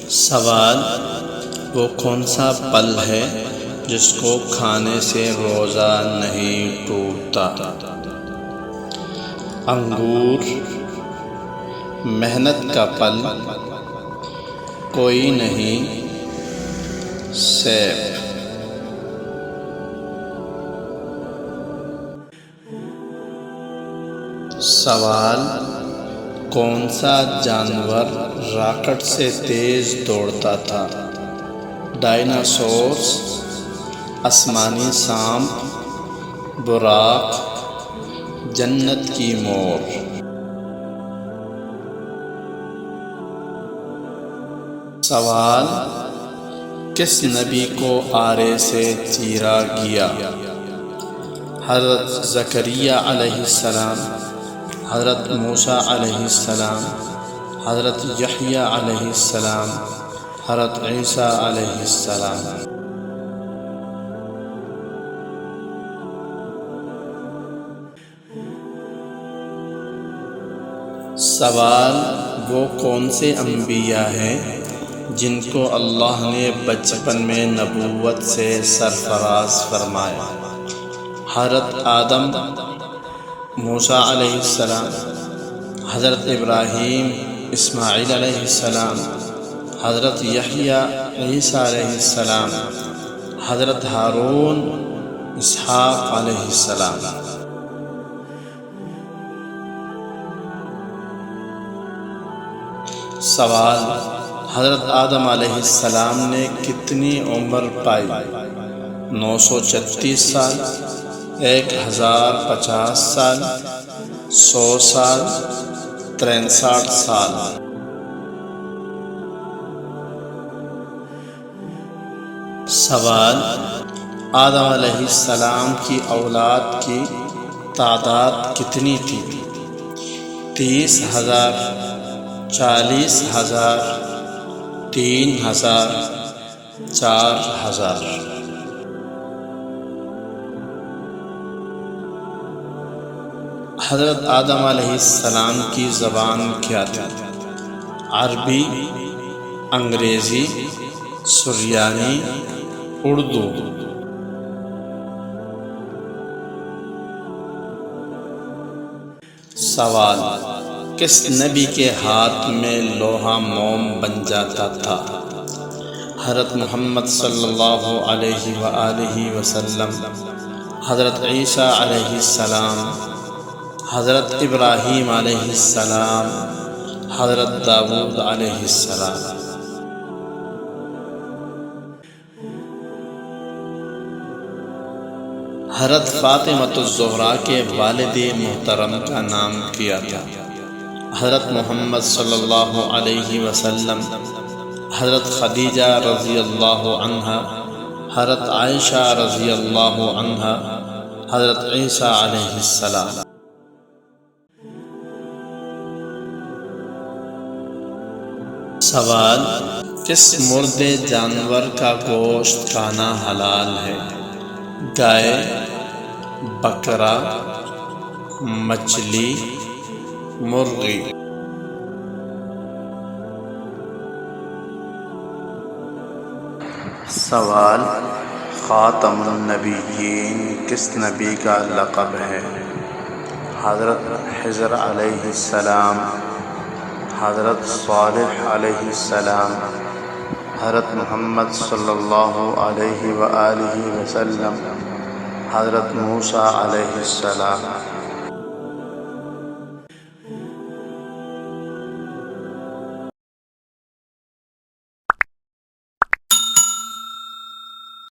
سوال: وہ کون سا پھل ہے جس کو کھانے سے روزہ نہیں ٹوٹتا؟ انگور، محنت کا پھل کوئی نہیں، سیب۔ سوال: کون سا جانور راکٹ سے تیز دوڑتا تھا؟ ڈائناسورس، آسمانی سانپ، براق، جنت کی مور۔ سوال: کس نبی کو آرے سے چیرا گیا؟ حضرت زکریا علیہ السلام، حضرت موسیٰ علیہ السلام، حضرت یحییٰ علیہ السلام، حضرت عیسیٰ علیہ السلام۔ سوال: وہ کون سے انبیاء ہیں جن کو اللہ نے بچپن میں نبوت سے سرفراز فرمایا؟ حضرت آدم، موسیٰ علیہ السلام، حضرت ابراہیم، اسماعیل علیہ السلام، حضرت یحییٰ، عیسیٰ علیہ السلام، حضرت ہارون، اسحاق علیہ السلام۔ سوال: حضرت آدم علیہ السلام نے کتنی عمر پائی؟ 936 سال، 1050 سال، 100 سال، 63 سال۔ سوال: آدم علیہ السلام کی اولاد کی تعداد کتنی تھی؟ 30,000، 40,000، 3,000، 4,000۔ حضرت آدم علیہ السلام کی زبان کیا تھی؟ عربی، انگریزی، سریانی، اردو۔ سوال: کس نبی کے ہاتھ میں لوہا موم بن جاتا تھا؟ حضرت محمد صلی اللہ علیہ وآلہ وسلم، حضرت عیسیٰ علیہ السلام، حضرت ابراہیم علیہ السلام، حضرت داؤد علیہ السلام۔ حضرت فاطمۃ الزہرا کے والد محترم کا نام کیا تھا؟ حضرت محمد صلی اللہ علیہ وسلم، حضرت خدیجہ رضی اللہ عنہا، حضرت عائشہ رضی اللہ عنہا، حضرت عیسیٰ علیہ السلام۔ سوال: کس مردے جانور کا گوشت کھانا حلال ہے؟ گائے، بکرا، مچھلی، مرغی۔ سوال: خاتم النبیین کس نبی کا لقب ہے؟ حضرت خضر علیہ السلام، حضرت صالح علیہ السلام، حضرت محمد صلی اللہ علیہ وآلہ وسلم، حضرت موسیٰ علیہ السلام۔